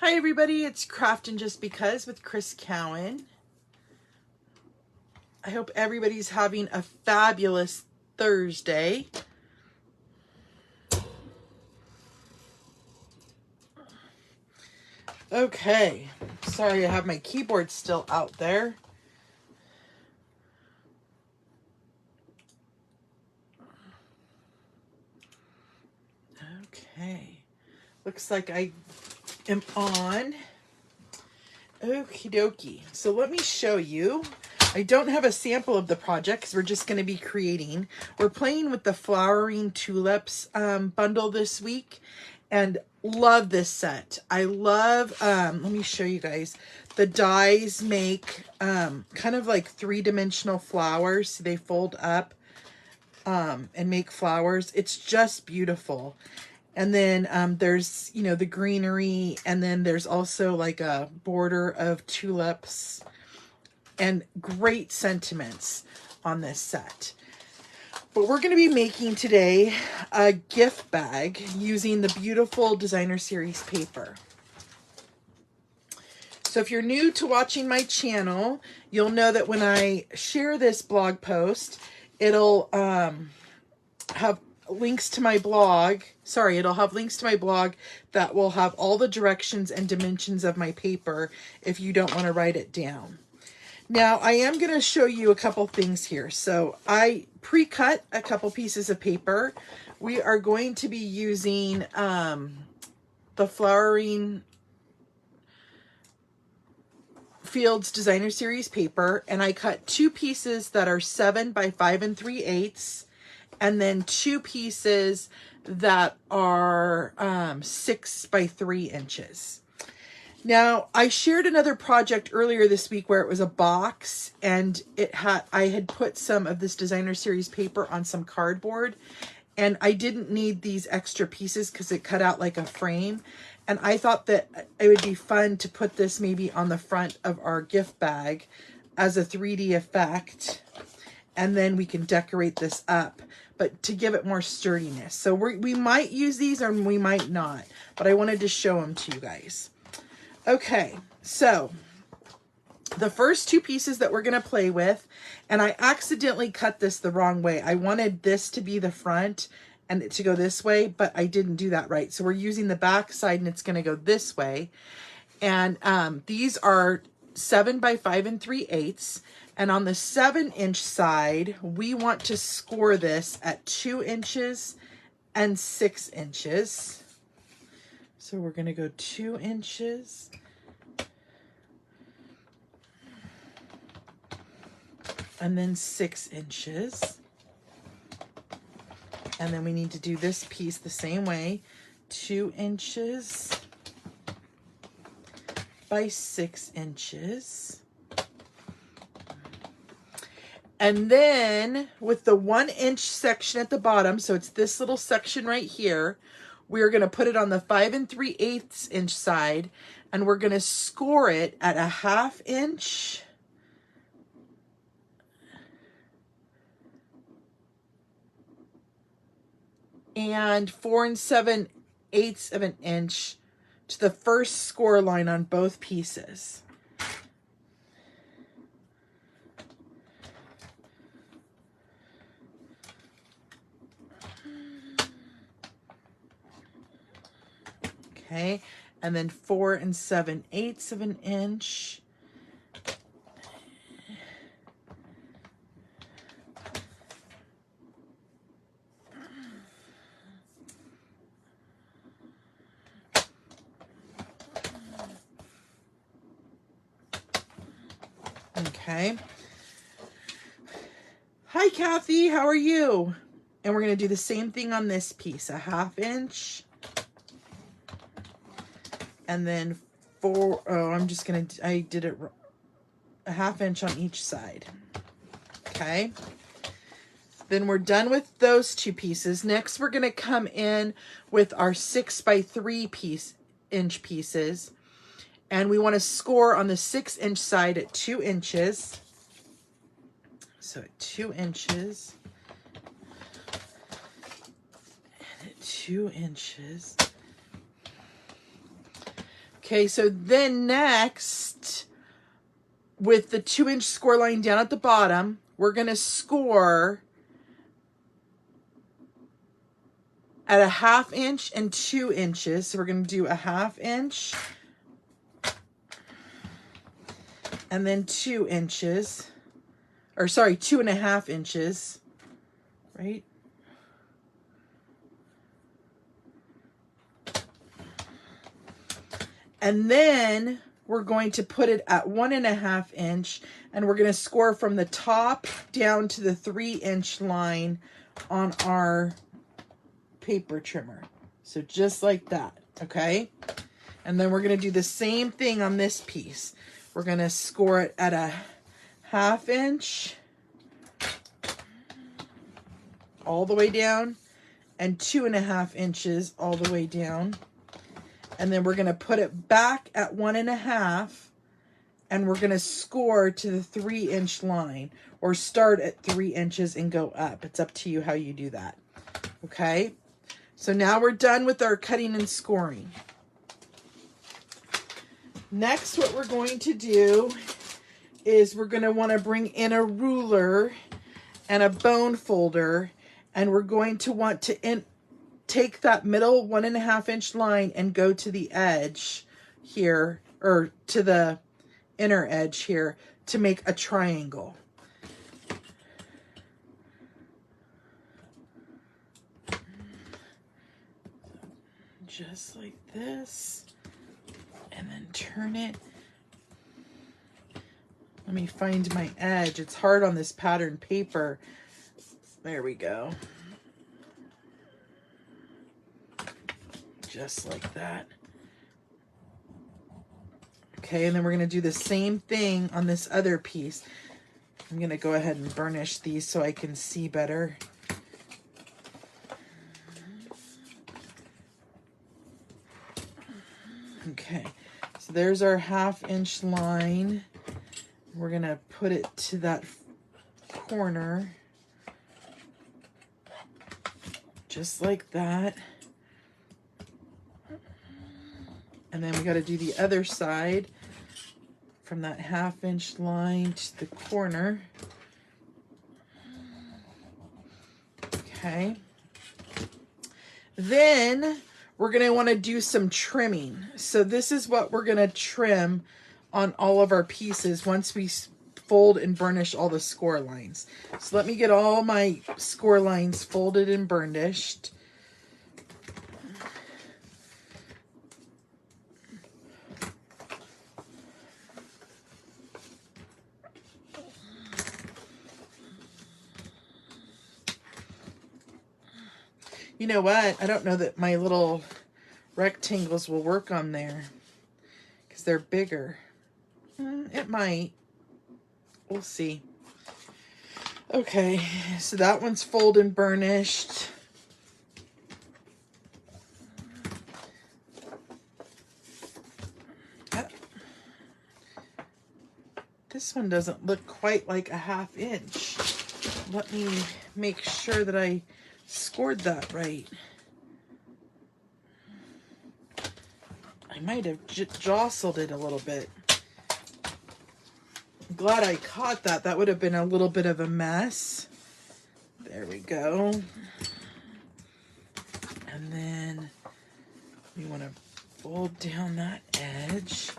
Hi everybody, it's Craftin' Just Because with Chris Cowan. I hope everybody's having a fabulous Thursday. Okay, sorry I have my keyboard still out there. Okay, looks like I am on. Okie dokie, so let me show you. I don't have a sample of the project because we're just going to be creating. We're playing with the Flowering Tulips bundle this week and love this set. I love, let me show you guys. The dies make kind of like three-dimensional flowers. So they fold up and make flowers. It's just beautiful. And then there's, you know, the greenery, and then there's also like a border of tulips and great sentiments on this set. But we're going to be making today a gift bag using the beautiful Designer Series paper. So if you're new to watching my channel, you'll know that when I share this blog post, it'll have links to my blog. Sorry, it'll have links to my blog that will have all the directions and dimensions of my paper if you don't want to write it down. Now, I am going to show you a couple things here. So I pre-cut a couple pieces of paper. We are going to be using the Flowering Fields Designer Series paper, and I cut two pieces that are 7 by 5 3/8, and then two pieces that are 6 by 3 inches. Now, I shared another project earlier this week where it was a box, and I had put some of this Designer Series paper on some cardboard, and I didn't need these extra pieces because it cut out like a frame. And I thought that it would be fun to put this maybe on the front of our gift bag as a 3D effect, and then we can decorate this up, but to give it more sturdiness. So we might use these or we might not, but I wanted to show them to you guys. Okay, so the first two pieces that we're going to play with, and I accidentally cut this the wrong way. I wanted this to be the front and it to go this way, but I didn't do that right. So we're using the back side and it's going to go this way. And these are 7 by 5 3/8. And on the 7-inch side, we want to score this at 2 inches and 6 inches. So we're going to go 2 inches. And then 6 inches. And then we need to do this piece the same way. 2 inches by 6 inches. And then with the 1-inch section at the bottom, so it's this little section right here, we're going to put it on the 5 3/8 inch side, and we're going to score it at a 1/2 inch and 4 7/8 of an inch to the first score line on both pieces. Okay, and then 4 7/8 of an inch. Okay. Hi, Kathy. How are you? And we're going to do the same thing on this piece. A 1/2 inch. And then I did it a 1/2 inch on each side. Okay. Then we're done with those two pieces. Next, we're going to come in with our 6 by 3 inch pieces. And we want to score on the 6-inch side at 2 inches. So at 2 inches. And at 2 inches. Okay, so then next, with the 2-inch score line down at the bottom, we're going to score at a 1/2 inch and 2 inches. So we're going to do a 1/2 inch and then 2 inches, or sorry, 2.5 inches, right? And then we're going to put it at 1.5 inch, and we're going to score from the top down to the 3-inch line on our paper trimmer. So just like that, okay? And then we're going to do the same thing on this piece. We're going to score it at a 1/2 inch all the way down and 2.5 inches all the way down. And then we're going to put it back at 1.5, and we're going to score to the 3-inch line, or start at 3 inches and go up. It's up to you how you do that. Okay. So now we're done with our cutting and scoring. Next, what we're going to do is we're going to want to bring in a ruler and a bone folder, and we're going to want to take that middle 1.5 inch line and go to the edge here, or to the inner edge here, to make a triangle. Just like this, and then turn it. Let me find my edge. It's hard on this pattern paper. There we go. Just like that. Okay, and then we're going to do the same thing on this other piece. I'm going to go ahead and burnish these so I can see better. Okay, so there's our 1/2 inch line. We're going to put it to that corner. Just like that. And then we got to do the other side from that 1/2 inch line to the corner. Okay. Then we're going to want to do some trimming. So this is what we're going to trim on all of our pieces once we fold and burnish all the score lines. So let me get all my score lines folded and burnished. You know what? I don't know that my little rectangles will work on there because they're bigger. It might. We'll see. Okay, so that one's folded and burnished. This one doesn't look quite like a 1/2 inch. Let me make sure that I scored that right. I might have jostled it a little bit. I'm glad I caught that. That would have been a little bit of a mess. There we go. And then we want to fold down that edge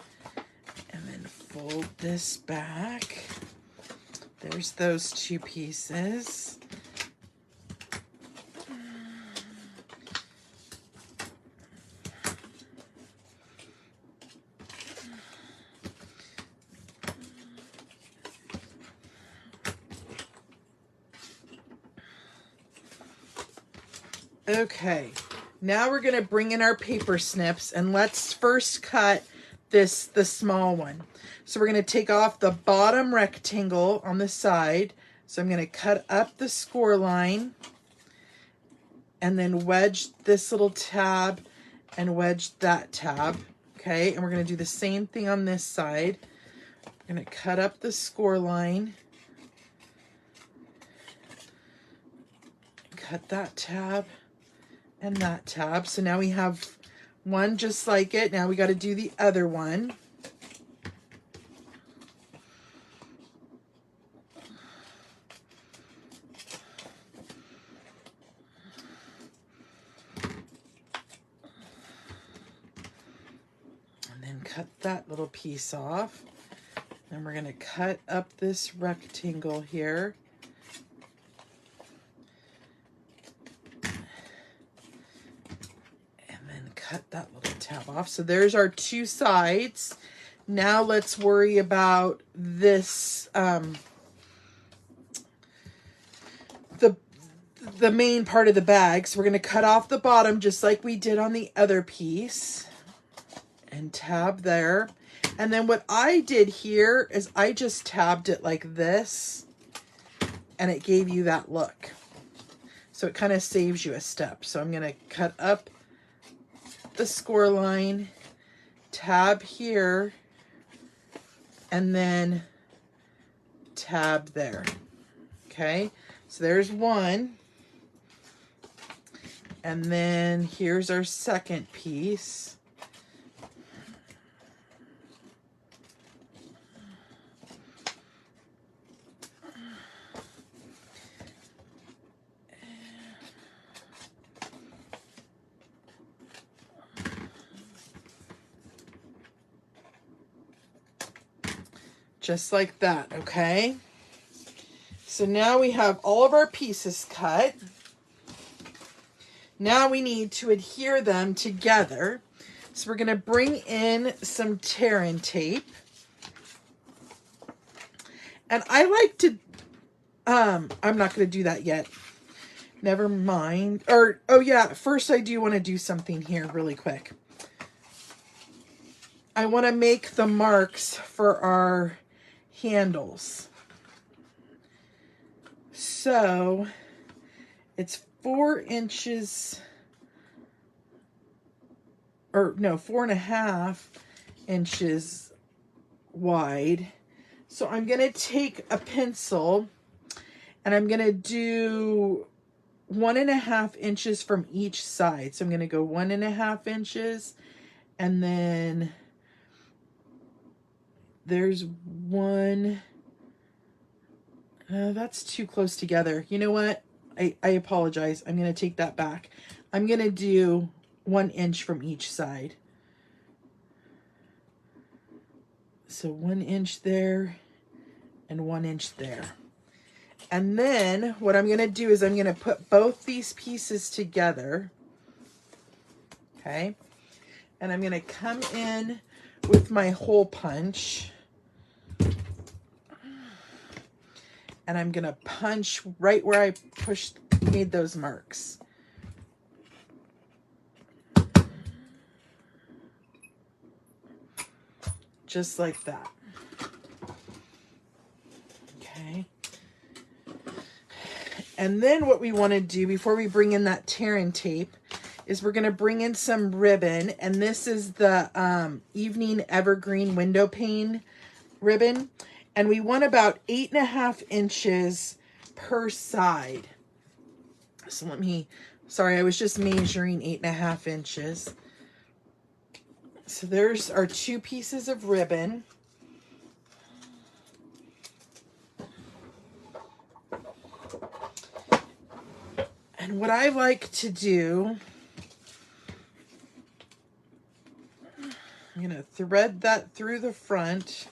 and then fold this back. There's those two pieces. Okay, now we're going to bring in our paper snips, and let's first cut the small one. So we're going to take off the bottom rectangle on the side. So I'm going to cut up the score line and then wedge this little tab and wedge that tab. Okay, and we're going to do the same thing on this side. I'm going to cut up the score line, cut that tab and that tab. So now we have One just like it. Now we got to do the other one. And then cut that little piece off. And we're going to cut up this rectangle here. Cut that little tab off. So there's our two sides. Now let's worry about this, the main part of the bag. So we're going to cut off the bottom just like we did on the other piece and tab there. And then what I did here is I just tabbed it like this and it gave you that look. So it kind of saves you a step. So I'm going to cut up the score line, tab here, and then tab there. Okay, so there's one. And then here's our second piece. Just like that, okay? So now we have all of our pieces cut. Now we need to adhere them together. So we're going to bring in some tear-in tape. And I like to, I'm not going to do that yet. Never mind. Or, oh yeah, first I do want to do something here really quick. I want to make the marks for our handles. So it's 4 inches, or no, 4.5 inches wide. So I'm going to take a pencil and I'm going to do 1.5 inches from each side. So I'm going to go 1.5 inches and then there's one. That's too close together. You know what? I apologize. I'm going to take that back. I'm going to do 1 inch from each side. So 1 inch there and 1 inch there. And then what I'm going to do is I'm going to put both these pieces together. Okay. And I'm going to come in with my hole punch. And I'm going to punch right where I made those marks. Just like that. Okay. And then what we want to do before we bring in that tear-in tape is we're going to bring in some ribbon. And this is the Evening Evergreen window pane ribbon. And we want about 8.5 inches per side. So sorry, I was just measuring 8.5 inches. So there's our 2 pieces of ribbon. And what I like to do, I'm going to thread that through the front.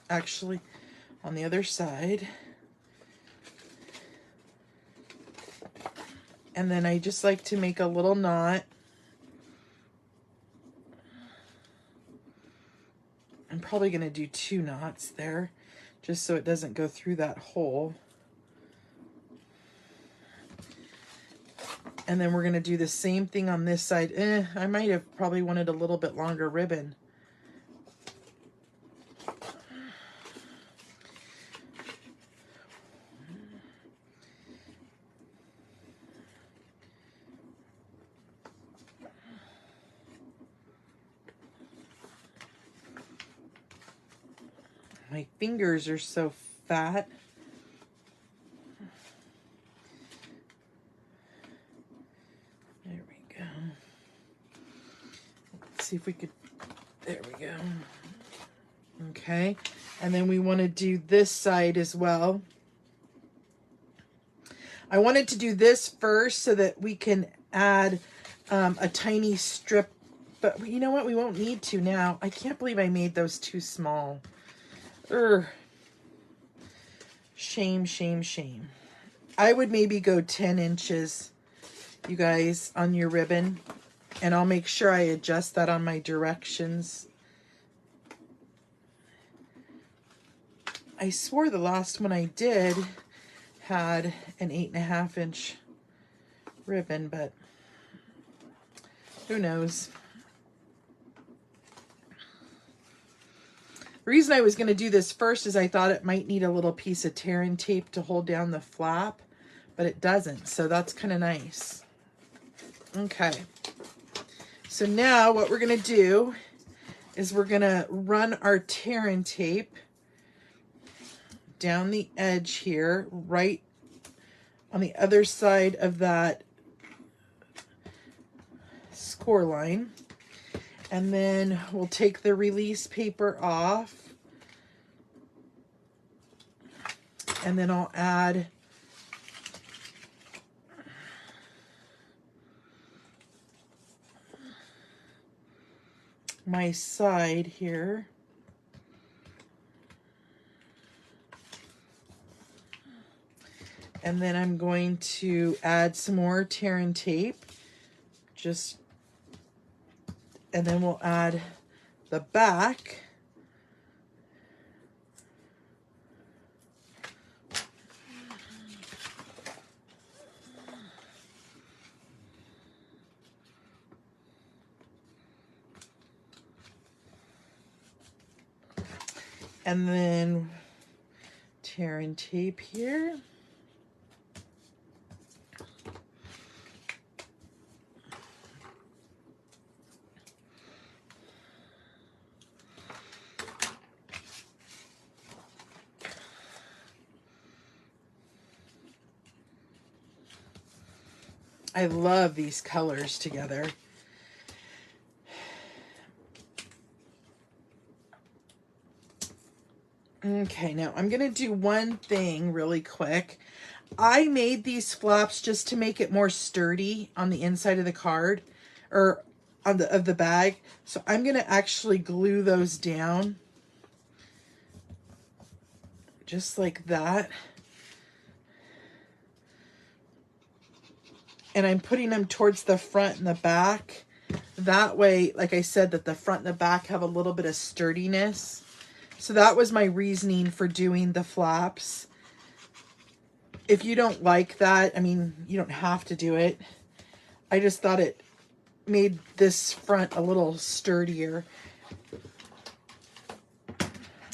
Actually, on the other side. And then I just like to make a little knot. I'm probably going to do 2 knots there, just so it doesn't go through that hole. And then we're going to do the same thing on this side. I might have probably wanted a little bit longer ribbon. My fingers are so fat. There we go. see if we could, there we go. Okay, and then we want to do this side as well. I wanted to do this first so that we can add a tiny strip, but you know what? We won't need to now. I can't believe I made those too small. Shame, shame, shame. I would maybe go 10 inches, you guys, on your ribbon, and I'll make sure I adjust that on my directions. I swore the last one I did had an 8.5 inch ribbon, but who knows? The reason I was going to do this first is I thought it might need a little piece of tear and tape to hold down the flap, but it doesn't, so that's kind of nice. Okay, so now what we're going to do is we're going to run our tear and tape down the edge here, right on the other side of that score line. And then we'll take the release paper off. And then I'll add my side here. And then I'm going to add some more tear and tape. And then we'll add the back. And then tear and tape here. I love these colors together. Okay, now I'm going to do one thing really quick. I made these flaps just to make it more sturdy on the inside of the card, or on the bag. So I'm going to actually glue those down just like that. And I'm putting them towards the front and the back. That way, like I said, that the front and the back have a little bit of sturdiness. So that was my reasoning for doing the flaps. If you don't like that, I mean, you don't have to do it. I just thought it made this front a little sturdier.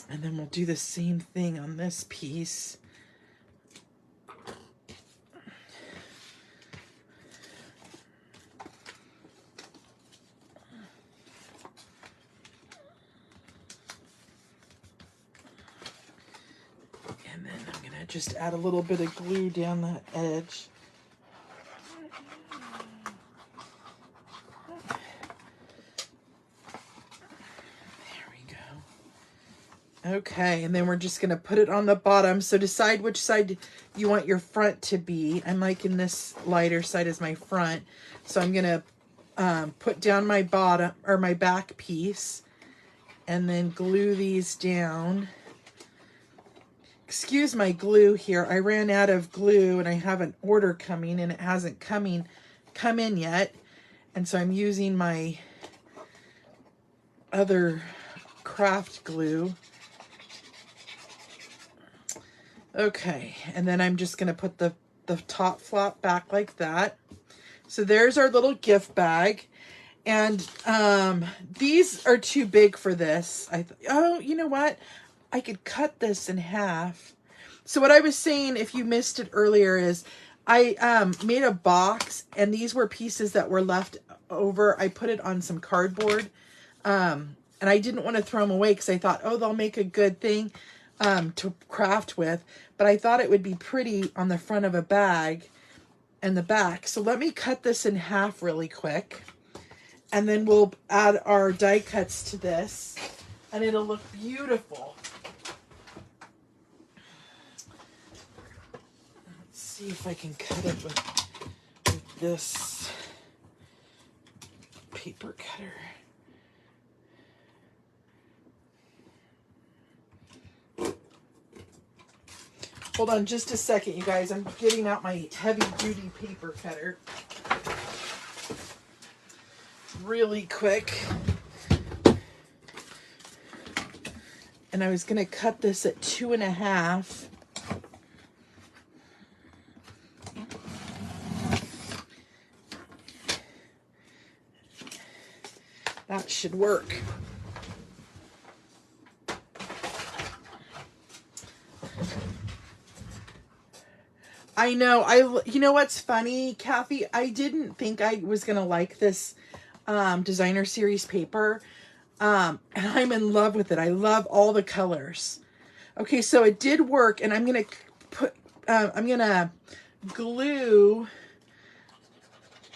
And then we'll do the same thing on this piece. Just add a little bit of glue down that edge. There we go. Okay, and then we're just going to put it on the bottom. So decide which side you want your front to be. I'm liking this lighter side as my front. So I'm going to put down my bottom or my back piece and then glue these down. Excuse my glue here. I ran out of glue and I have an order coming and it hasn't come in yet. And so I'm using my other craft glue. Okay, and then I'm just going to put the top flap back like that. So there's our little gift bag. And these are too big for this. Oh, you know what? I could cut this in half. So what I was saying, if you missed it earlier, is I made a box and these were pieces that were left over. I put it on some cardboard and I didn't want to throw them away because I thought, oh, they'll make a good thing to craft with. But I thought it would be pretty on the front of a bag and the back. So let me cut this in half really quick. And then we'll add our die cuts to this, and it'll look beautiful. Let's see if I can cut it with this paper cutter. Hold on just a second, you guys. I'm getting out my heavy-duty paper cutter. Really quick. And I was going to cut this at 2.5. That should work. I know. You know what's funny, Kathy? I didn't think I was going to like this designer series paper. And I'm in love with it. I love all the colors. Okay, so it did work, and I'm going to I'm going to glue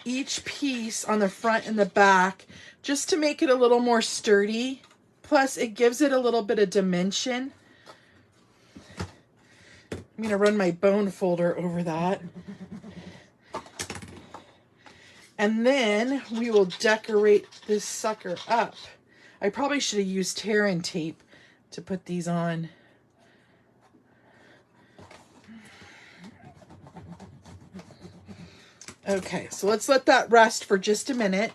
each piece on the front and the back just to make it a little more sturdy. Plus, it gives it a little bit of dimension. I'm going to run my bone folder over that. And then we will decorate this sucker up. I probably should have used tear and tape to put these on. Okay, so let's let that rest for just a minute.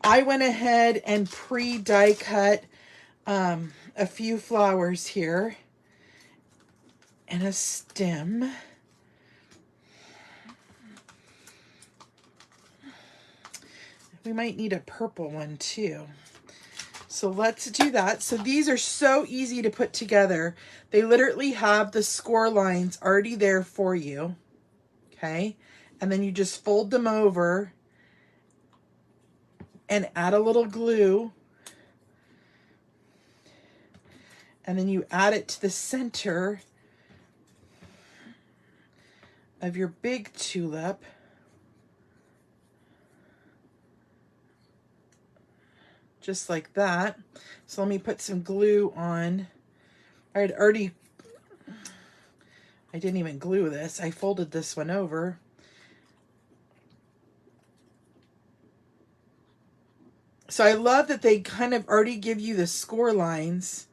I went ahead and pre-die cut a few flowers here. And a stem. We might need a purple one too. So let's do that. So these are so easy to put together. They literally have the score lines already there for you. Okay. And then you just fold them over and add a little glue. And then you add it to the center of your big tulip. Just like that. So let me put some glue on. I didn't even glue this. I folded this one over. So I love that they kind of already give you the score lines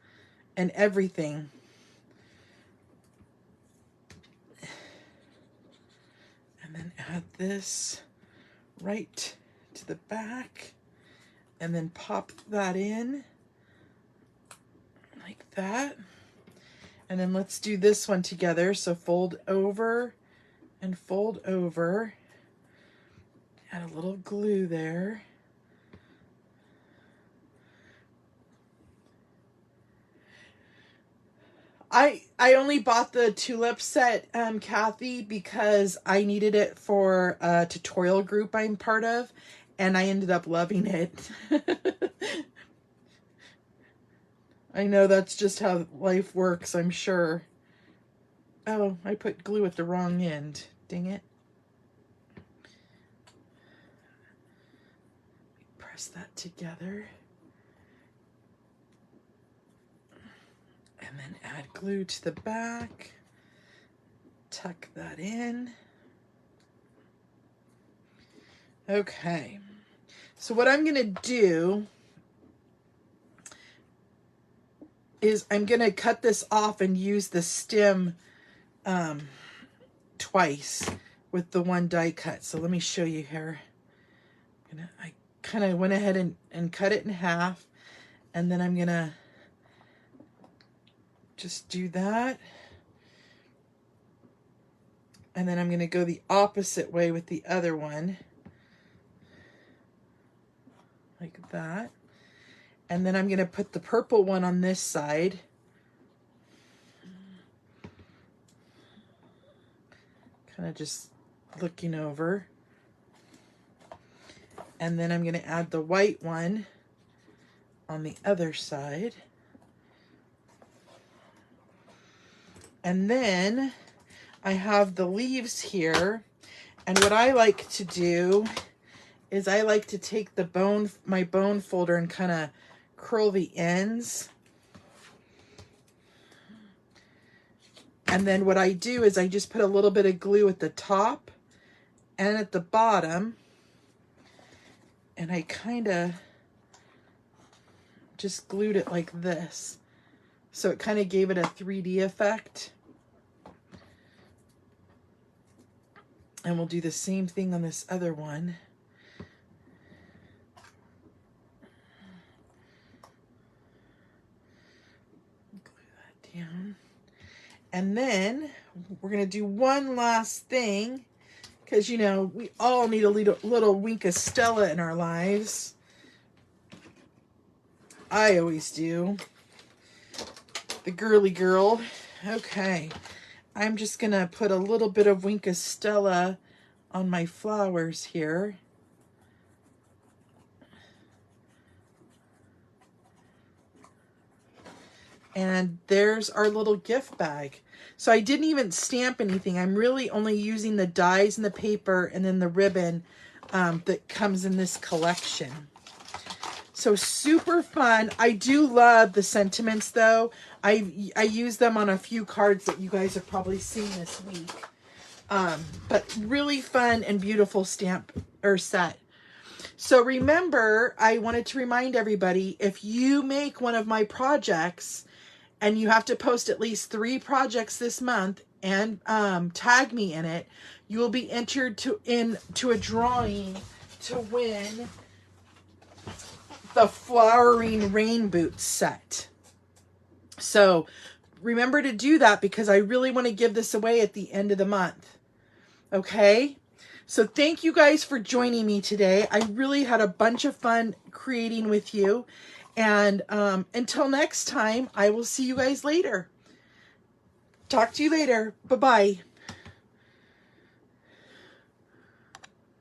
and everything. And then add this right to the back. And then pop that in like that. And then let's do this one together. So fold over and fold over. Add a little glue there. I only bought the tulip set, Kathy, because I needed it for a tutorial group I'm part of, and I ended up loving it. I know that's just how life works, I'm sure. Oh, I put glue at the wrong end. Dang it. Press that together. And then add glue to the back. Tuck that in. Okay. So what I'm going to do is I'm going to cut this off and use the stem twice with the one die cut. So let me show you here. I kind of went ahead and cut it in half, and then I'm going to just do that. And then I'm going to go the opposite way with the other one. Like that. And then I'm going to put the purple one on this side. Kind of just looking over. And then I'm going to add the white one on the other side. And then I have the leaves here. And what I like to do is I like to take my bone folder and kind of curl the ends. And then what I do is I just put a little bit of glue at the top and at the bottom. And I kind of just glued it like this. So it kind of gave it a 3D effect. And we'll do the same thing on this other one. Glue that down. And then we're going to do one last thing, because, you know, we all need a little wink of Stella in our lives. I always do. The girly girl. Okay. I'm just going to put a little bit of wink of Stella on my flowers here. And there's our little gift bag. So I didn't even stamp anything. I'm really only using the dies and the paper and then the ribbon that comes in this collection. So super fun. I do love the sentiments though. I use them on a few cards that you guys have probably seen this week. But really fun and beautiful stamp or set. So remember, I wanted to remind everybody, if you make one of my projects and you have to post at least 3 projects this month and tag me in it, you will be entered into a drawing to win the Flowering Rain Boots set. So remember to do that, because I really want to give this away at the end of the month. Okay? So thank you guys for joining me today. I really had a bunch of fun creating with you. And until next time, I will see you guys later. Talk to you later. Bye-bye.